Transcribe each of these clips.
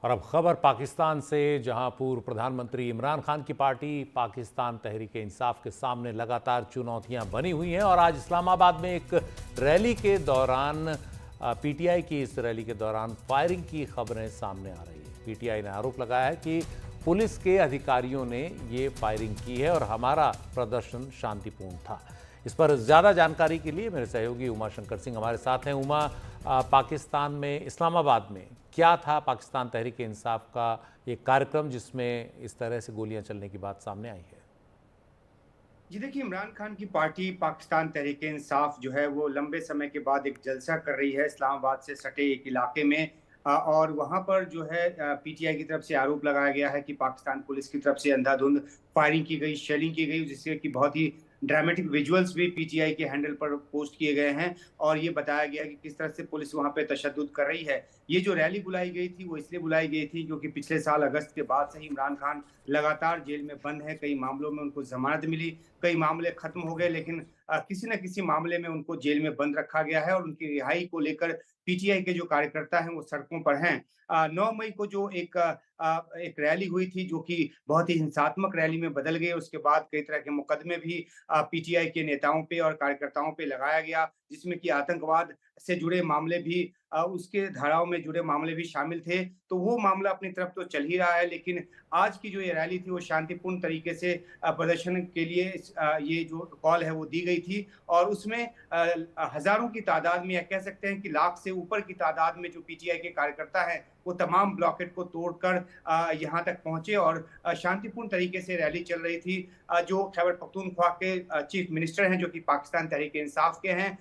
और अब खबर पाकिस्तान से, जहां पूर्व प्रधानमंत्री इमरान खान की पार्टी पाकिस्तान तहरीक इंसाफ के सामने लगातार चुनौतियां बनी हुई हैं। और आज इस्लामाबाद में एक रैली के दौरान पीटीआई की इस रैली के दौरान फायरिंग की खबरें सामने आ रही है। पीटीआई ने आरोप लगाया है कि पुलिस के अधिकारियों ने ये फायरिंग की है और हमारा प्रदर्शन शांतिपूर्ण था। इस पर ज़्यादा जानकारी के लिए मेरे सहयोगी उमा शंकर सिंह हमारे साथ हैं। उमा, पाकिस्तान में इस्लामाबाद में क्या था पाकिस्तान तहरीक इंसाफ का एक कार्यक्रम जिसमें इस तरह से गोलियां चलने की बात सामने आई है? जी देखिए, इमरान खान की पार्टी पाकिस्तान तहरीक इंसाफ जो है वो लंबे समय के बाद एक जलसा कर रही है इस्लामाबाद से सटे एक इलाके में। और वहाँ पर जो है पीटीआई की तरफ से आरोप लगाया गया है कि पाकिस्तान पुलिस की तरफ से अंधाधुंध फायरिंग की गई, शेलिंग की गई, जिससे कि बहुत ही ड्रामेटिक विजुअल्स भी पीटीआई के हैंडल पर पोस्ट किए गए हैं। और ये बताया गया कि किस तरह से पुलिस वहाँ पे तशद्दुद कर रही है। ये जो रैली बुलाई गई थी वो इसलिए बुलाई गई थी क्योंकि पिछले साल अगस्त के बाद से ही इमरान खान लगातार जेल में बंद है। कई मामलों में उनको जमानत मिली, कई मामले खत्म हो गए, लेकिन किसी न किसी मामले में उनको जेल में बंद रखा गया है। और उनकी रिहाई को लेकर पीटीआई के जो कार्यकर्ता हैं वो सड़कों पर हैं। 9 मई को जो एक रैली हुई थी जो कि बहुत ही हिंसात्मक रैली में बदल गई, उसके बाद कई तरह के मुकदमे भी पीटीआई के नेताओं पे और कार्यकर्ताओं पे लगाया गया, जिसमें कि आतंकवाद से जुड़े मामले भी उसके धाराओं में जुड़े मामले भी शामिल थे। तो वो मामला अपनी तरफ तो चल ही रहा है, लेकिन आज की जो ये रैली थी वो शांतिपूर्ण तरीके से प्रदर्शन के लिए ये जो कॉल है वो दी गई थी। और उसमें हजारों की तादाद में, या कह सकते हैं कि लाख से ऊपर की तादाद में जो पीटीआई के कार्यकर्ता हैं वो तमाम ब्लॉकेट को तोड़कर यहाँ तक पहुंचे और शांतिपूर्ण तरीके से रैली चल रही थी। जो खैबर पख्तूनख्वा के चीफ मिनिस्टर हैं जो कि पाकिस्तान तहरीक इंसाफ के हैं,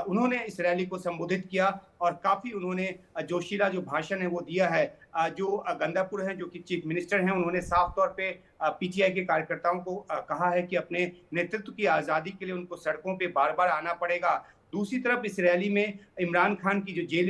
उन्होंने इस रैली को संबोधित किया और काफी उन्होंने जोशीला जो भाषण है वो दिया है। जो गंदापुर हैं जो कि चीफ मिनिस्टर हैं, उन्होंने साफ तौर पे पीटीआई के कार्यकर्ताओं को कहा है कि अपने नेतृत्व की आजादी के लिए उनको सड़कों पे बार बार आना पड़ेगा। दूसरी तरफ इस रैली में इमरान खान की जो जेल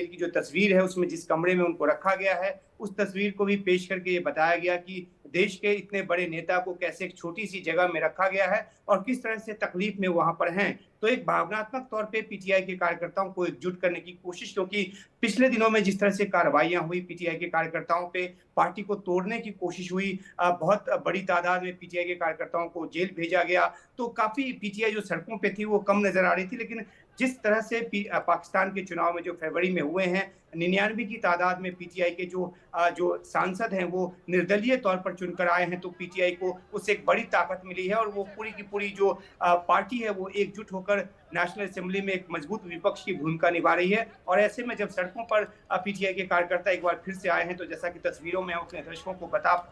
की जो तस्वीर है, उसमें जिस कमरे में उनको रखा गया है, उस तस्वीर को भी पेश करके ये बताया गया कि देश के इतने बड़े नेता को कैसे एक छोटी सी जगह में रखा गया है और किस तरह से तकलीफ में वहां पर हैं। तो एक भावनात्मक तौर पे पीटीआई के कार्यकर्ताओं को एकजुट करने की कोशिश, क्योंकि पिछले दिनों में जिस तरह से कार्रवाइयां हुई पीटीआई के कार्यकर्ताओं पे, पार्टी को तोड़ने की कोशिश हुई, बहुत बड़ी तादाद में पीटीआई के कार्यकर्ताओं को जेल भेजा गया, तो काफी पीटीआई जो सड़कों पे थी वो कम नजर आ रही थी। लेकिन जिस तरह से पाकिस्तान के चुनाव में जो फरवरी में हुए हैं, 99 की तादाद में पीटीआई के जो सांसद हैं वो निर्दलीय तौर पर चुनकर आए हैं, तो पीटीआई को उससे एक बड़ी ताकत मिली है और वो पूरी की पूरी जो पार्टी है वो एकजुट होकर नेशनल असेंबली में एक मजबूत विपक्ष की भूमिका निभा रही है। और ऐसे में जब सड़कों पर पीटीआई के कार्यकर्ता एक बार फिर से आए हैं, तो जैसा कि तस्वीरों में हम अपने दर्शकों को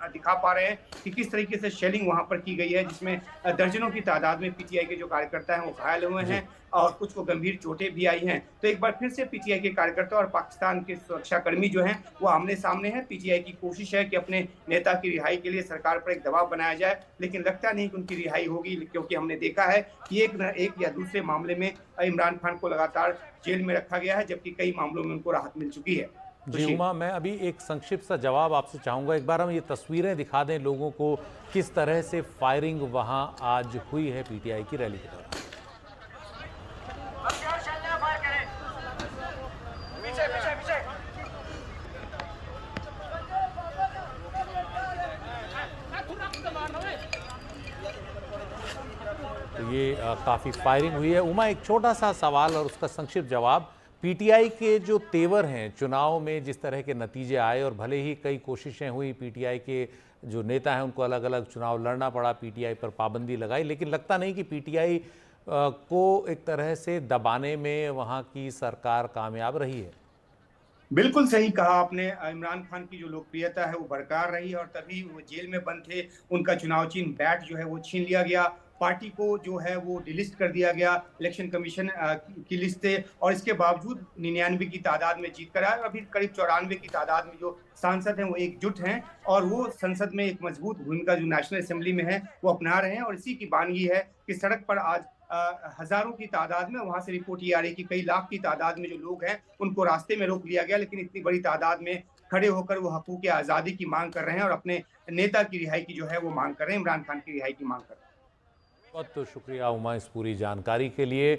दिखा पा रहे हैं कि किस तरीके से शेलिंग वहां पर की गई है, जिसमें दर्जनों की तादाद में पीटीआई के जो कार्यकर्ता हैं वो घायल हुए जी। हैं और कुछ को गंभीर चोटें भी आई हैं। तो एक बार फिर से पीटीआई के कार्यकर्ता और पाकिस्तान के सुरक्षाकर्मी जो हैं वो आमने सामने हैं। पीटीआई की कोशिश है कि अपने नेता की रिहाई के लिए सरकार पर एक दबाव बनाया जाए, लेकिन लगता नहीं कि उनकी रिहाई होगी, क्योंकि हमने देखा है कि एक न एक या दूसरे मामले में इमरान खान को लगातार जेल में रखा गया है, जबकि कई मामलों में उनको राहत मिल चुकी है। जी उमा, मैं अभी एक संक्षिप्त सा जवाब आपसे चाहूँगा। एक बार हम ये तस्वीरें दिखा दें लोगों को, किस तरह से फायरिंग वहाँ आज हुई है पीटीआई की रैली के दौरान। तो ये काफ़ी फायरिंग हुई है। उमा, एक छोटा सा सवाल और उसका संक्षिप्त जवाब। पीटीआई के जो तेवर हैं चुनाव में, जिस तरह के नतीजे आए और भले ही कई कोशिशें हुई, पीटीआई के जो नेता हैं उनको अलग अलग चुनाव लड़ना पड़ा, पीटीआई पर पाबंदी लगाई, लेकिन लगता नहीं कि पीटीआई को एक तरह से दबाने में वहाँ की सरकार कामयाब रही है। बिल्कुल सही कहा आपने। इमरान खान की जो लोकप्रियता है वो बरकरार रही और तभी वो जेल में बंद थे। उनका चुनाव चिन्ह बैट जो है वो छीन लिया गया। पार्टी को जो है वो डिलिस्ट कर दिया गया इलेक्शन कमीशन की लिस्ट से, और इसके बावजूद 99 की तादाद में जीत कर आए। अभी करीब 94 की तादाद में जो सांसद हैं वो एकजुट हैं और वो संसद में एक मजबूत भूमिका जो नेशनल असेंबली में है वो अपना रहे हैं। और इसी की बानगी है कि सड़क पर आज हजारों की तादाद में, वहां से रिपोर्ट ये आ रही है कि कई लाख की तादाद में जो लोग हैं उनको रास्ते में रोक लिया गया, लेकिन इतनी बड़ी तादाद में खड़े होकर वो हकूक आजादी की मांग कर रहे हैं और अपने नेता की रिहाई की जो है वो मांग कर रहे हैं, इमरान खान की रिहाई की मांग कर रहे हैं। बहुत शुक्रिया उमा इस पूरी जानकारी के लिए।